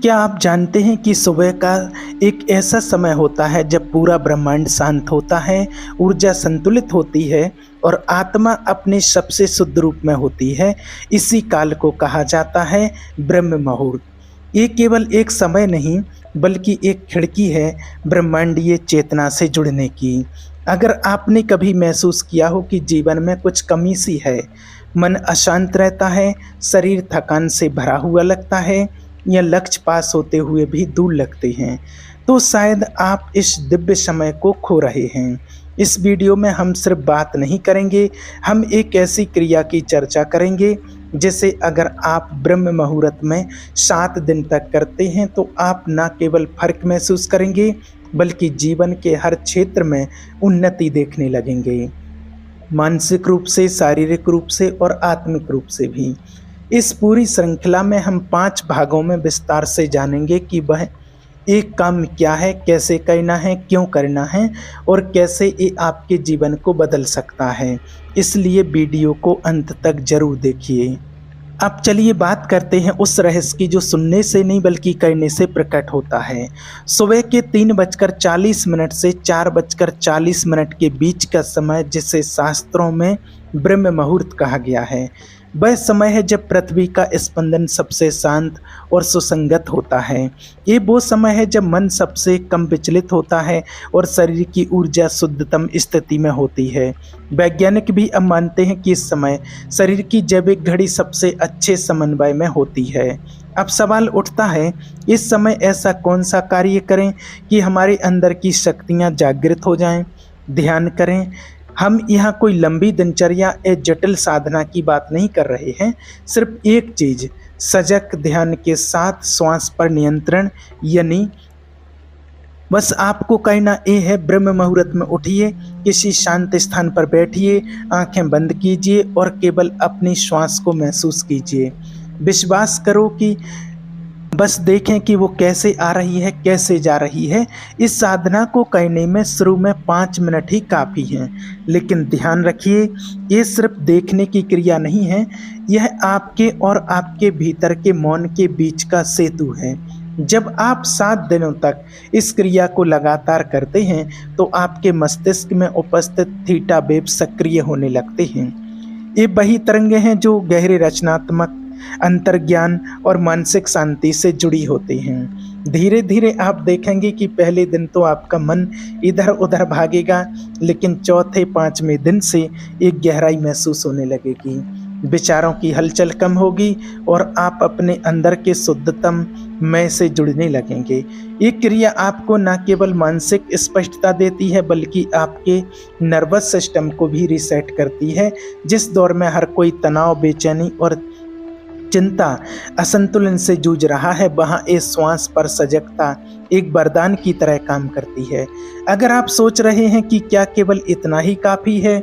क्या आप जानते हैं कि सुबह का एक ऐसा समय होता है जब पूरा ब्रह्मांड शांत होता है, ऊर्जा संतुलित होती है और आत्मा अपने सबसे शुद्ध रूप में होती है। इसी काल को कहा जाता है ब्रह्म मुहूर्त। ये केवल एक समय नहीं बल्कि एक खिड़की है ब्रह्मांडीय चेतना से जुड़ने की। अगर आपने कभी महसूस किया हो कि जीवन में कुछ कमी सी है, मन अशांत रहता है, शरीर थकान से भरा हुआ लगता है या लक्ष्य पास होते हुए भी दूर लगते हैं, तो शायद आप इस दिव्य समय को खो रहे हैं। इस वीडियो में हम सिर्फ बात नहीं करेंगे, हम एक ऐसी क्रिया की चर्चा करेंगे जिसे अगर आप ब्रह्म मुहूर्त में 7 दिन तक करते हैं तो आप न केवल फर्क महसूस करेंगे बल्कि जीवन के हर क्षेत्र में उन्नति देखने लगेंगे, मानसिक रूप से, शारीरिक रूप से और आत्मिक रूप से भी। इस पूरी श्रृंखला में हम 5 भागों में विस्तार से जानेंगे कि वह एक काम क्या है, कैसे करना है, क्यों करना है और कैसे ये आपके जीवन को बदल सकता है। इसलिए वीडियो को अंत तक जरूर देखिए। अब चलिए बात करते हैं उस रहस्य की जो सुनने से नहीं बल्कि करने से प्रकट होता है। सुबह के 3:40 से 4:40 के बीच का समय, जिसे शास्त्रों में ब्रह्म मुहूर्त कहा गया है, वह समय है जब पृथ्वी का स्पंदन सबसे शांत और सुसंगत होता है। ये वो समय है जब मन सबसे कम विचलित होता है और शरीर की ऊर्जा शुद्धतम स्थिति में होती है। वैज्ञानिक भी अब मानते हैं कि इस समय शरीर की जैविक घड़ी सबसे अच्छे समन्वय में होती है। अब सवाल उठता है, इस समय ऐसा कौन सा कार्य करें कि हमारे अंदर की शक्तियाँ जागृत हो जाएं? ध्यान करें। हम यहाँ कोई लंबी दिनचर्या या जटिल साधना की बात नहीं कर रहे हैं। सिर्फ एक चीज, सजग ध्यान के साथ श्वास पर नियंत्रण। यानी बस आपको करना ये है, ब्रह्म मुहूर्त में उठिए, किसी शांत स्थान पर बैठिए, आंखें बंद कीजिए और केवल अपनी श्वास को महसूस कीजिए। विश्वास करो कि बस देखें कि वो कैसे आ रही है, कैसे जा रही है। इस साधना को करने में शुरू में 5 मिनट ही काफ़ी हैं, लेकिन ध्यान रखिए, ये सिर्फ देखने की क्रिया नहीं है, यह आपके और आपके भीतर के मौन के बीच का सेतु है। जब आप 7 दिनों तक इस क्रिया को लगातार करते हैं तो आपके मस्तिष्क में उपस्थित थीटा वेव सक्रिय होने लगते हैं। ये वही तरंगे हैं जो गहरे रचनात्मक, अंतर्ज्ञान और मानसिक शांति से जुड़ी होती हैं। धीरे धीरे आप देखेंगे कि पहले दिन तो आपका मन इधर उधर भागेगा, लेकिन चौथे 5वें दिन से एक गहराई महसूस होने लगेगी। विचारों की हलचल कम होगी और आप अपने अंदर के शुद्धतम मैं से जुड़ने लगेंगे। ये क्रिया आपको न केवल मानसिक स्पष्टता देती है बल्कि आपके नर्वस सिस्टम को भी रीसेट करती है। जिस दौर में हर कोई तनाव, बेचैनी और चिंता, असंतुलन से जूझ रहा है, वहाँ इस श्वास पर सजगता एक वरदान की तरह काम करती है। अगर आप सोच रहे हैं कि क्या केवल इतना ही काफ़ी है,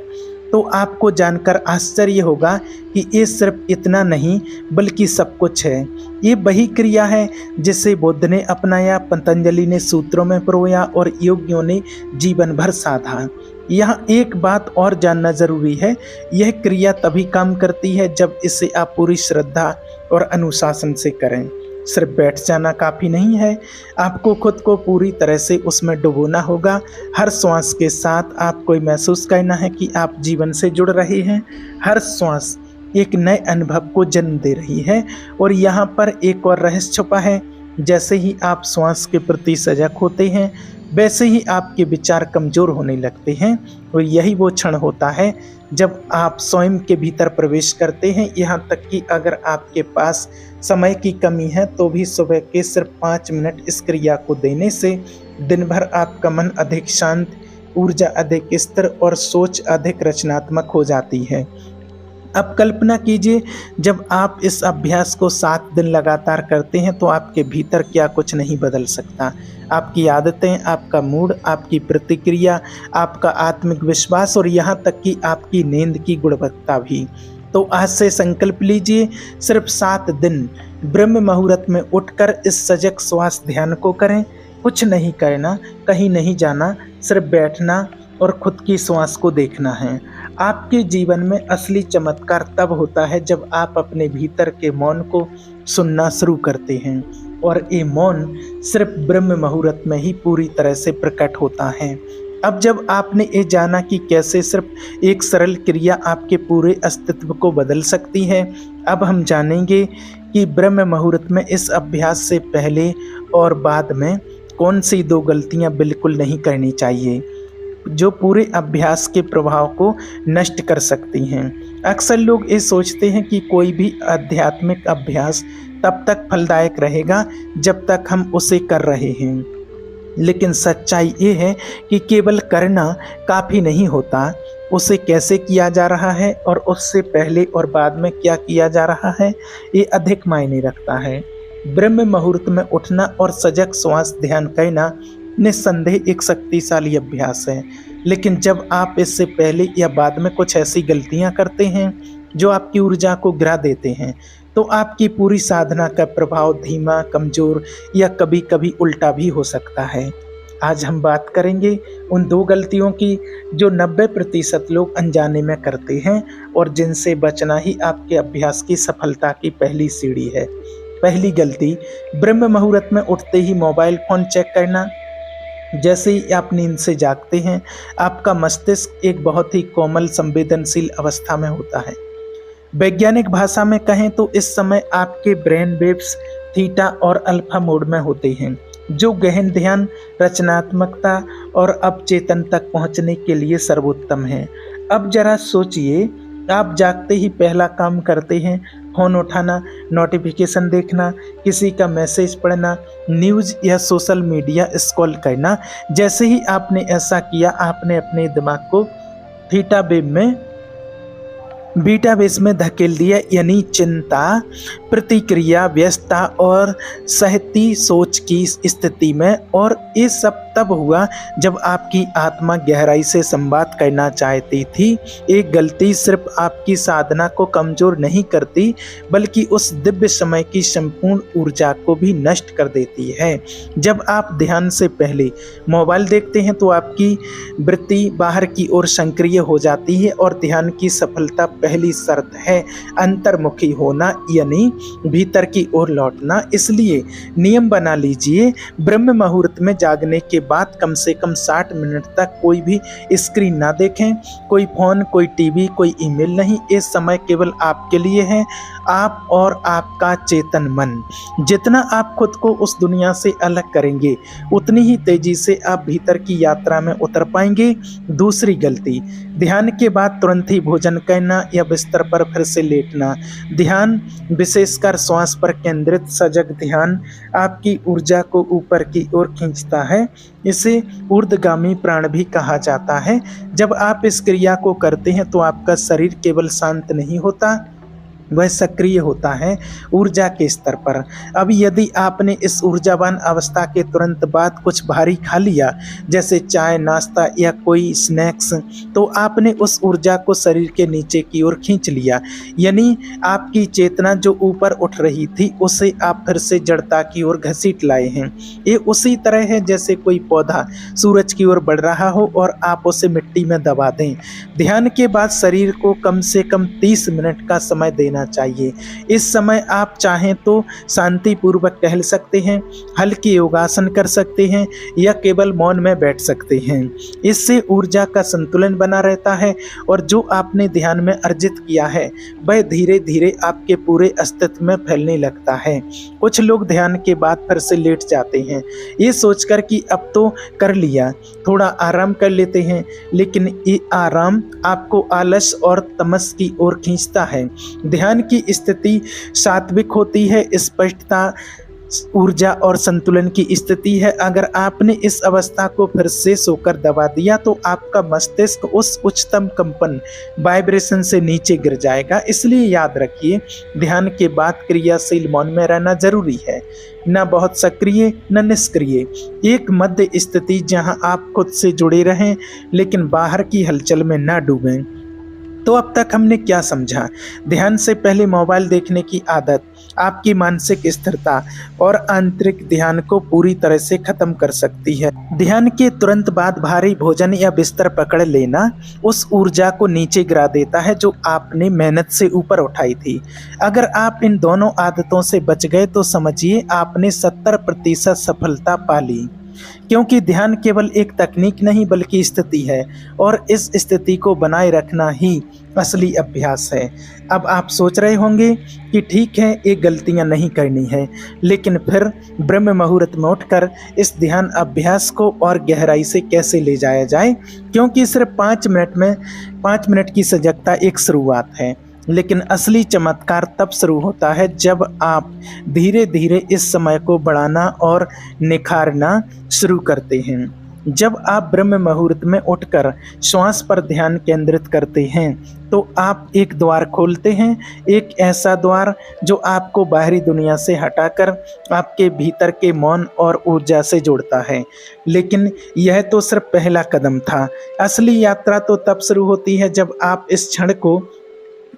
तो आपको जानकर आश्चर्य होगा कि ये सिर्फ इतना नहीं बल्कि सब कुछ है। ये वही क्रिया है जिसे बुद्ध ने अपनाया, पतंजलि ने सूत्रों में परोया और योगियों ने जीवन भर साधा। यहाँ एक बात और जानना जरूरी है, यह क्रिया तभी काम करती है जब इसे आप पूरी श्रद्धा और अनुशासन से करें। सिर्फ बैठ जाना काफ़ी नहीं है, आपको खुद को पूरी तरह से उसमें डुबोना होगा। हर श्वास के साथ आपको महसूस करना है कि आप जीवन से जुड़ रहे हैं। हर श्वास एक नए अनुभव को जन्म दे रही है। और यहाँ पर एक और रहस्य छुपा है, जैसे ही आप श्वास के प्रति सजग होते हैं वैसे ही आपके विचार कमज़ोर होने लगते हैं। और यही वो क्षण होता है जब आप स्वयं के भीतर प्रवेश करते हैं। यहाँ तक कि अगर आपके पास समय की कमी है तो भी सुबह के सिर्फ 5 मिनट इस क्रिया को देने से दिन भर आपका मन अधिक शांत, ऊर्जा अधिक स्थिर और सोच अधिक रचनात्मक हो जाती है। अब कल्पना कीजिए, जब आप इस अभ्यास को 7 दिन लगातार करते हैं तो आपके भीतर क्या कुछ नहीं बदल सकता। आपकी आदतें, आपका मूड, आपकी प्रतिक्रिया, आपका आत्मिक विश्वास और यहाँ तक कि आपकी नींद की गुणवत्ता भी। तो आज से संकल्प लीजिए, सिर्फ 7 दिन ब्रह्म मुहूर्त में उठकर इस सजग श्वास ध्यान को करें। कुछ नहीं करना, कहीं नहीं जाना, सिर्फ बैठना और खुद की श्वास को देखना है। आपके जीवन में असली चमत्कार तब होता है जब आप अपने भीतर के मौन को सुनना शुरू करते हैं। और ये मौन सिर्फ ब्रह्म मुहूर्त में ही पूरी तरह से प्रकट होता है। अब जब आपने ये जाना कि कैसे सिर्फ एक सरल क्रिया आपके पूरे अस्तित्व को बदल सकती है, अब हम जानेंगे कि ब्रह्म मुहूर्त में इस अभ्यास से पहले और बाद में कौन सी दो गलतियां बिल्कुल नहीं करनी चाहिए, जो पूरे अभ्यास के प्रभाव को नष्ट कर सकती हैं। अक्सर लोग ये सोचते हैं कि कोई भी आध्यात्मिक अभ्यास तब तक फलदायक रहेगा जब तक हम उसे कर रहे हैं, लेकिन सच्चाई ये है कि केवल करना काफ़ी नहीं होता, उसे कैसे किया जा रहा है और उससे पहले और बाद में क्या किया जा रहा है, ये अधिक मायने रखता है। ब्रह्म मुहूर्त में उठना और सजग श्वास ध्यान करना निस्संदेह एक शक्तिशाली अभ्यास है, लेकिन जब आप इससे पहले या बाद में कुछ ऐसी गलतियां करते हैं जो आपकी ऊर्जा को गिरा देते हैं, तो आपकी पूरी साधना का प्रभाव धीमा, कमज़ोर या कभी कभी उल्टा भी हो सकता है। आज हम बात करेंगे उन दो गलतियों की जो 90% लोग अनजाने में करते हैं और जिनसे बचना ही आपके अभ्यास की सफलता की पहली सीढ़ी है। पहली गलती, ब्रह्म मुहूर्त में उठते ही मोबाइल फ़ोन चेक करना। जैसे ही आप नींद से जागते हैं, आपका मस्तिष्क एक बहुत ही कोमल संवेदनशील अवस्था में होता है। वैज्ञानिक भाषा में कहें तो इस समय आपके ब्रेन वेव्स थीटा और अल्फा मोड में होते हैं, जो गहन ध्यान, रचनात्मकता और अवचेतन तक पहुंचने के लिए सर्वोत्तम है। अब जरा सोचिए, आप जागते ही पहला काम करते हैं फ़ोन उठाना, नोटिफिकेशन देखना, किसी का मैसेज पढ़ना, न्यूज़ या सोशल मीडिया स्क्रॉल करना। जैसे ही आपने ऐसा किया, आपने अपने दिमाग को बीटा बेस में धकेल दिया, यानी चिंता, प्रतिक्रिया, व्यस्तता और सहती सोच की स्थिति में। और ये सब तब हुआ जब आपकी आत्मा गहराई से संवाद करना चाहती थी। एक गलती सिर्फ आपकी साधना को कमज़ोर नहीं करती, बल्कि उस दिव्य समय की संपूर्ण ऊर्जा को भी नष्ट कर देती है। जब आप ध्यान से पहले मोबाइल देखते हैं तो आपकी वृत्ति बाहर की ओर सक्रिय हो जाती है, और ध्यान की सफलता पहली शर्त है अंतर्मुखी होना, यानी भीतर की ओर लौटना। इसलिए नियम बना लीजिए, ब्रह्म मुहूर्त में जागने के बाद कम से कम 60 मिनट तक कोई भी स्क्रीन ना देखें, कोई फोन, कोई टीवी, कोई ईमेल नहीं। ये समय केवल आपके लिए है, आप और आपका चेतन मन। जितना आप खुद को उस दुनिया से अलग करेंगे, उतनी ही तेजी से आप भीतर की यात्रा में उतर पाएंगे। दूसरी गलती, ध्यान के बाद तुरंत ही भोजन करना या बिस्तर पर फिर से लेटना। ध्यान, विशेषकर श्वास पर केंद्रित सजग ध्यान, आपकी ऊर्जा को ऊपर की ओर खींचता है। इसे ऊर्ध्वगामी प्राण भी कहा जाता है। जब आप इस क्रिया को करते हैं तो आपका शरीर केवल शांत नहीं होता, वह सक्रिय होता है ऊर्जा के स्तर पर। अब यदि आपने इस ऊर्जावान अवस्था के तुरंत बाद कुछ भारी खा लिया, जैसे चाय, नाश्ता या कोई स्नैक्स, तो आपने उस ऊर्जा को शरीर के नीचे की ओर खींच लिया, यानी आपकी चेतना जो ऊपर उठ रही थी उसे आप फिर से जड़ता की ओर घसीट लाए हैं। ये उसी तरह है जैसे कोई पौधा सूरज की ओर बढ़ रहा हो और आप उसे मिट्टी में दबा दें। ध्यान के बाद शरीर को कम से कम 30 मिनट का समय देना चाहिए। इस समय आप चाहें तो शांतिपूर्वक टहल सकते हैं, हल्के योगासन कर सकते हैं या केवल मौन में बैठ सकते हैं। इससे ऊर्जा का संतुलन बना रहता है और जो आपने ध्यान में अर्जित किया है वह धीरे धीरे आपके पूरे अस्तित्व में फैलने लगता है। कुछ लोग ध्यान के बाद फिर से लेट जाते हैं, ये सोचकर कि अब तो कर लिया, थोड़ा आराम कर लेते हैं, लेकिन ये आराम आपको आलस और तमस की ओर खींचता है। ध्यान की स्थिति सात्विक होती है, स्पष्टता, ऊर्जा और संतुलन की स्थिति है। अगर आपने इस अवस्था को फिर से सोकर दबा दिया तो आपका मस्तिष्क उस उच्चतम कंपन वाइब्रेशन से नीचे गिर जाएगा। इसलिए याद रखिए, ध्यान के बाद क्रियाशील मौन में रहना जरूरी है, न बहुत सक्रिय न निष्क्रिय। एक मध्य स्थिति जहां आप खुद से जुड़े रहें लेकिन बाहर की हलचल में न डूबें। तो अब तक हमने क्या समझा? ध्यान से पहले मोबाइल देखने की आदत आपकी मानसिक स्थिरता और आंतरिक ध्यान को पूरी तरह से खत्म कर सकती है। ध्यान के तुरंत बाद भारी भोजन या बिस्तर पकड़ लेना उस ऊर्जा को नीचे गिरा देता है जो आपने मेहनत से ऊपर उठाई थी। अगर आप इन दोनों आदतों से बच गए तो समझिए आपने 70% सफलता पा ली, क्योंकि ध्यान केवल एक तकनीक नहीं बल्कि स्थिति है, और इस स्थिति को बनाए रखना ही असली अभ्यास है। अब आप सोच रहे होंगे कि ठीक है, ये गलतियां नहीं करनी है, लेकिन फिर ब्रह्म मुहूर्त में उठकर इस ध्यान अभ्यास को और गहराई से कैसे ले जाया जाए, क्योंकि सिर्फ 5 मिनट की सजगता एक शुरुआत है, लेकिन असली चमत्कार तब शुरू होता है जब आप धीरे धीरे इस समय को बढ़ाना और निखारना शुरू करते हैं। जब आप ब्रह्म मुहूर्त में उठकर श्वास पर ध्यान केंद्रित करते हैं तो आप एक द्वार खोलते हैं, एक ऐसा द्वार जो आपको बाहरी दुनिया से हटाकर आपके भीतर के मौन और ऊर्जा से जोड़ता है। लेकिन यह तो सिर्फ पहला कदम था। असली यात्रा तो तब शुरू होती है जब आप इस क्षण को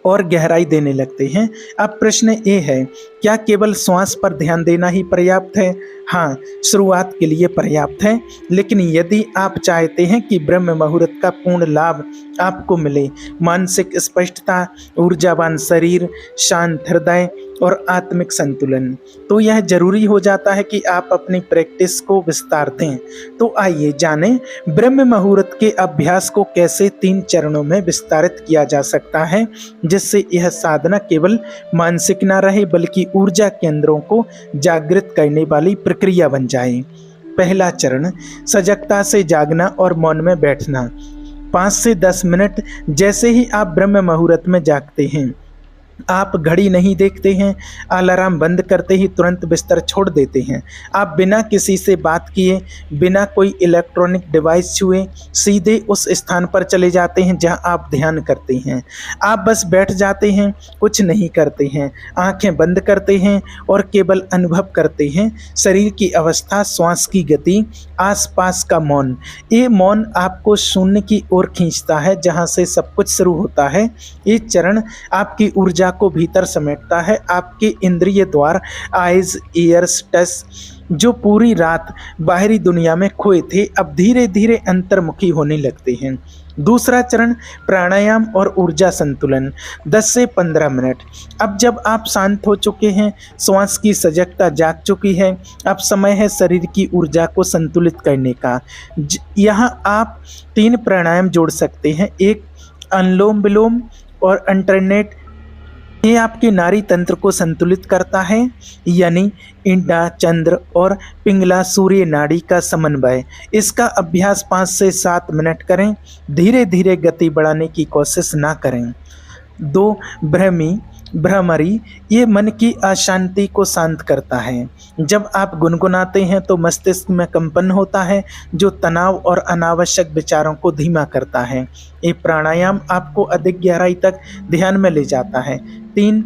और गहराई देने लगते हैं। अब प्रश्न ये है, क्या केवल श्वास पर ध्यान देना ही पर्याप्त है? हाँ, शुरुआत के लिए पर्याप्त है, लेकिन यदि आप चाहते हैं कि ब्रह्म मुहूर्त का पूर्ण लाभ आपको मिले, मानसिक स्पष्टता, ऊर्जावान शरीर, शांत हृदय और आत्मिक संतुलन, तो यह जरूरी हो जाता है कि आप अपनी प्रैक्टिस को विस्तार दें। तो आइए जानें ब्रह्म मुहूर्त के अभ्यास को कैसे 3 चरणों में विस्तारित किया जा सकता है, जिससे यह साधना केवल मानसिक न रहे बल्कि ऊर्जा केंद्रों को जागृत करने वाली प्रक्रिया बन जाए। पहला चरण, सजगता से जागना और मौन में बैठना। 5 से 10 मिनट जैसे ही आप ब्रह्म मुहूर्त में जागते हैं, आप घड़ी नहीं देखते हैं, अलार्म बंद करते ही तुरंत बिस्तर छोड़ देते हैं। आप बिना किसी से बात किए, बिना कोई इलेक्ट्रॉनिक डिवाइस छुए सीधे उस स्थान पर चले जाते हैं जहां आप ध्यान करते हैं। आप बस बैठ जाते हैं, कुछ नहीं करते हैं, आंखें बंद करते हैं और केवल अनुभव करते हैं शरीर की अवस्था, श्वास की गति, आसपास का मौन। ये मौन आपको शून्य की ओर खींचता है जहां से सब कुछ शुरू होता है। ये चरण आपकी ऊर्जा को भीतर समेटता है। आपके इंद्रिय द्वार, आइज, ईयर्स, टच, जो पूरी रात बाहरी दुनिया में खोए थे, अब धीरे धीरे अंतर्मुखी होने लगते हैं। दूसरा चरण, प्राणायाम और ऊर्जा संतुलन। 10 से 15 मिनट। अब जब आप शांत हो चुके हैं, श्वास की सजगता जाग चुकी है, अब समय है शरीर की ऊर्जा को संतुलित करने का। यहाँ आप 3 प्राणायाम जोड़ सकते हैं। एक, अनुलोम विलोम और अल्टरनेट। ये आपके नाड़ी तंत्र को संतुलित करता है, यानी इंडा, चंद्र और पिंगला सूर्य नाड़ी का समन्वय। इसका अभ्यास 5 से 7 मिनट करें। धीरे धीरे गति बढ़ाने की कोशिश ना करें। 2, भ्रमरी। ये मन की अशांति को शांत करता है। जब आप गुनगुनाते हैं तो मस्तिष्क में कंपन होता है जो तनाव और अनावश्यक विचारों को धीमा करता है। ये प्राणायाम आपको अधिक गहराई तक ध्यान में ले जाता है। 3,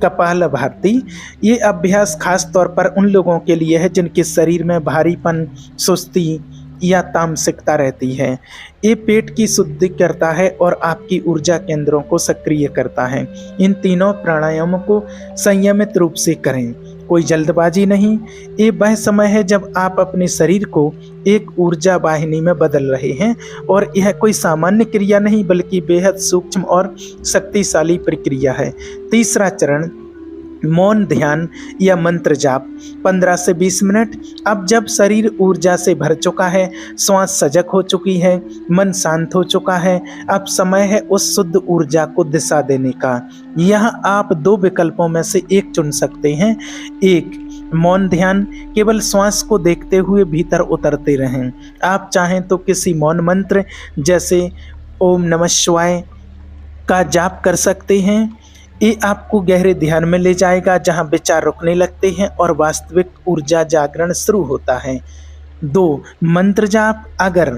कपालभाति। ये अभ्यास खास तौर पर उन लोगों के लिए है जिनके शरीर में भारीपन, सुस्ती या तामसिकता रहती है। ये पेट की शुद्धि करता है और आपकी ऊर्जा केंद्रों को सक्रिय करता है। इन तीनों प्राणायामों को संयमित रूप से करें, कोई जल्दबाजी नहीं। ये वह समय है जब आप अपने शरीर को एक ऊर्जा वाहिनी में बदल रहे हैं, और यह कोई सामान्य क्रिया नहीं बल्कि बेहद सूक्ष्म और शक्तिशाली प्रक्रिया है। तीसरा चरण, मौन ध्यान या मंत्र जाप। 15 से 20 मिनट। अब जब शरीर ऊर्जा से भर चुका है, श्वास सजग हो चुकी है, मन शांत हो चुका है, अब समय है उस शुद्ध ऊर्जा को दिशा देने का। यहाँ आप 2 विकल्पों में से एक चुन सकते हैं। 1, मौन ध्यान। केवल श्वास को देखते हुए भीतर उतरते रहें। आप चाहें तो किसी मौन मंत्र जैसे ओम नमः शिवाय का जाप कर सकते हैं। ये आपको गहरे ध्यान में ले जाएगा जहां विचार रुकने लगते हैं और वास्तविक ऊर्जा जागरण शुरू होता है। 2, मंत्र जाप। अगर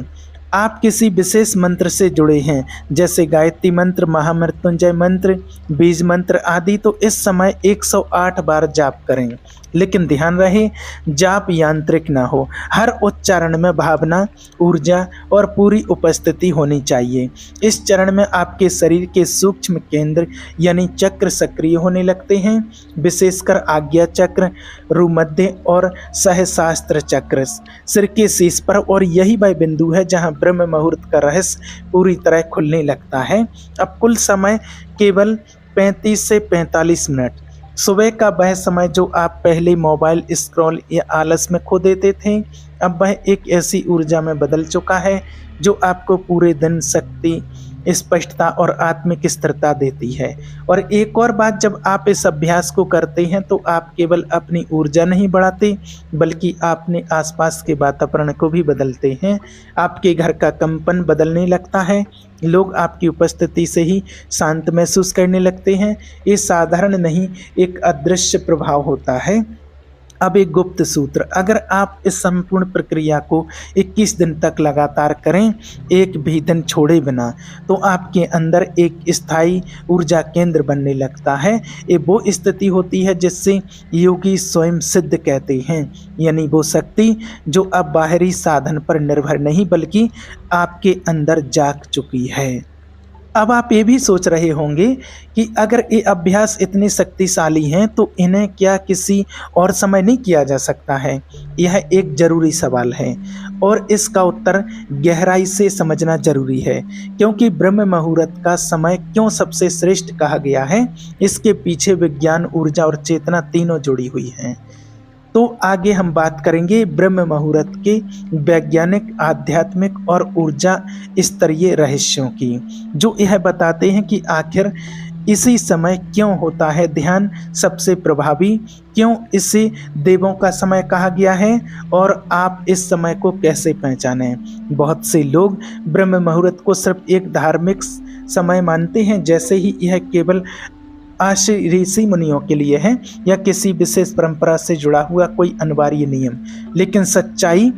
आप किसी विशेष मंत्र से जुड़े हैं, जैसे गायत्री मंत्र, महामृत्युंजय मंत्र, बीज मंत्र आदि, तो इस समय 108 बार जाप करें। लेकिन ध्यान रहे जाप यांत्रिक ना हो, हर उच्चारण में भावना, ऊर्जा और पूरी उपस्थिति होनी चाहिए। इस चरण में आपके शरीर के सूक्ष्म केंद्र यानी चक्र सक्रिय होने लगते हैं, विशेषकर आज्ञा चक्र, रुमध्य और सहस्रार चक्र सिर के शीर्ष पर, और यही वह बिंदु है जहां ब्रह्म मुहूर्त का रहस्य पूरी तरह खुलने लगता है। अब कुल समय केवल 35 से 45 मिनट। सुबह का वह समय जो आप पहले मोबाइल स्क्रॉल या आलस में खो देते थे, अब वह एक ऐसी ऊर्जा में बदल चुका है जो आपको पूरे दिन शक्ति, स्पष्टता और आत्मिक स्थिरता देती है। और एक और बात, जब आप इस अभ्यास को करते हैं तो आप केवल अपनी ऊर्जा नहीं बढ़ाते, बल्कि अपने आसपास के वातावरण को भी बदलते हैं। आपके घर का कंपन बदलने लगता है, लोग आपकी उपस्थिति से ही शांत महसूस करने लगते हैं। ये साधारण नहीं, एक अदृश्य प्रभाव होता है। अब एक गुप्त सूत्र, अगर आप इस संपूर्ण प्रक्रिया को 21 दिन तक लगातार करें, एक भी दिन छोड़े बिना, तो आपके अंदर एक स्थायी ऊर्जा केंद्र बनने लगता है। ये वो स्थिति होती है जिससे योगी स्वयं सिद्ध कहते हैं, यानी वो शक्ति जो अब बाहरी साधन पर निर्भर नहीं बल्कि आपके अंदर जाग चुकी है। अब आप ये भी सोच रहे होंगे कि अगर ये अभ्यास इतने शक्तिशाली हैं तो इन्हें क्या किसी और समय नहीं किया जा सकता है? यह एक ज़रूरी सवाल है और इसका उत्तर गहराई से समझना जरूरी है, क्योंकि ब्रह्म मुहूर्त का समय क्यों सबसे श्रेष्ठ कहा गया है, इसके पीछे विज्ञान, ऊर्जा और चेतना तीनों जुड़ी हुई हैं। तो आगे हम बात करेंगे ब्रह्म मुहूर्त के वैज्ञानिक, आध्यात्मिक और ऊर्जा स्तरीय रहस्यों की, जो यह बताते हैं कि आखिर इसी समय क्यों होता है ध्यान सबसे प्रभावी, क्यों इसे देवों का समय कहा गया है और आप इस समय को कैसे पहचानें। बहुत से लोग ब्रह्म मुहूर्त को सिर्फ एक धार्मिक समय मानते हैं, जैसे ही यह केवल ऋषि मुनियों के लिए है या किसी विशेष परंपरा से जुड़ा हुआ कोई अनिवार्य नियम। लेकिन सच्चाई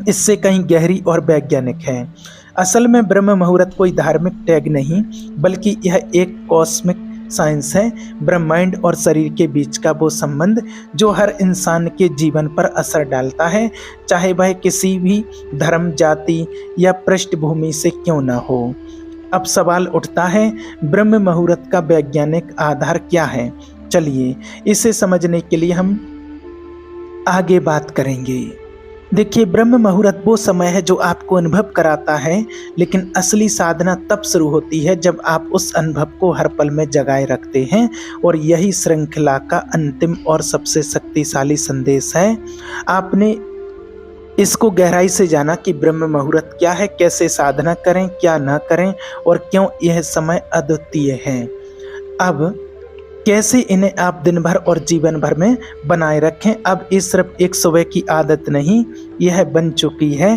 इससे कहीं गहरी और वैज्ञानिक है। असल में ब्रह्म मुहूर्त कोई धार्मिक टैग नहीं, बल्कि यह एक कॉस्मिक साइंस है, ब्रह्मांड और शरीर के बीच का वो संबंध जो हर इंसान के जीवन पर असर डालता है, चाहे वह किसी भी धर्म, जाति या पृष्ठभूमि से क्यों न हो। अब सवाल उठता है, ब्रह्म मुहूर्त का वैज्ञानिक आधार क्या है? चलिए इसे समझने के लिए हम आगे बात करेंगे। देखिए, ब्रह्म मुहूर्त वो समय है जो आपको अनुभव कराता है, लेकिन असली साधना तब शुरू होती है जब आप उस अनुभव को हर पल में जगाए रखते हैं, और यही श्रृंखला का अंतिम और सबसे शक्तिशाली संदेश है। आपने इसको गहराई से जाना कि ब्रह्म मुहूर्त क्या है, कैसे साधना करें, क्या न करें और क्यों यह समय अद्वितीय है। अब कैसे इन्हें आप दिन भर और जीवन भर में बनाए रखें। अब ये सिर्फ एक सुबह की आदत नहीं, यह बन चुकी है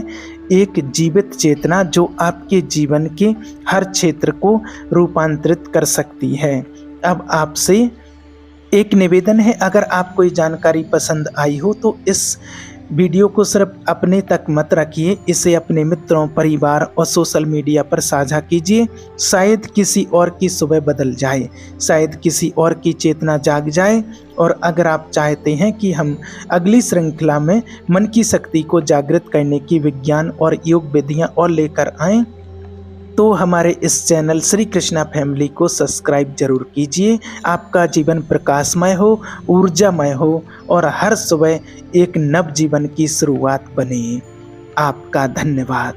एक जीवित चेतना जो आपके जीवन के हर क्षेत्र को रूपांतरित कर सकती है। अब आपसे एक निवेदन है, अगर आपको ये जानकारी पसंद आई हो तो इस वीडियो को सिर्फ अपने तक मत रखिए, इसे अपने मित्रों, परिवार और सोशल मीडिया पर साझा कीजिए। शायद किसी और की सुबह बदल जाए, शायद किसी और की चेतना जाग जाए। और अगर आप चाहते हैं कि हम अगली श्रृंखला में मन की शक्ति को जागृत करने की विज्ञान और योग विधियां और लेकर आएं, तो हमारे इस चैनल श्री कृष्णा फैमिली को सब्सक्राइब जरूर कीजिए। आपका जीवन प्रकाशमय हो, ऊर्जामय हो और हर सुबह एक नव जीवन की शुरुआत बने। आपका धन्यवाद।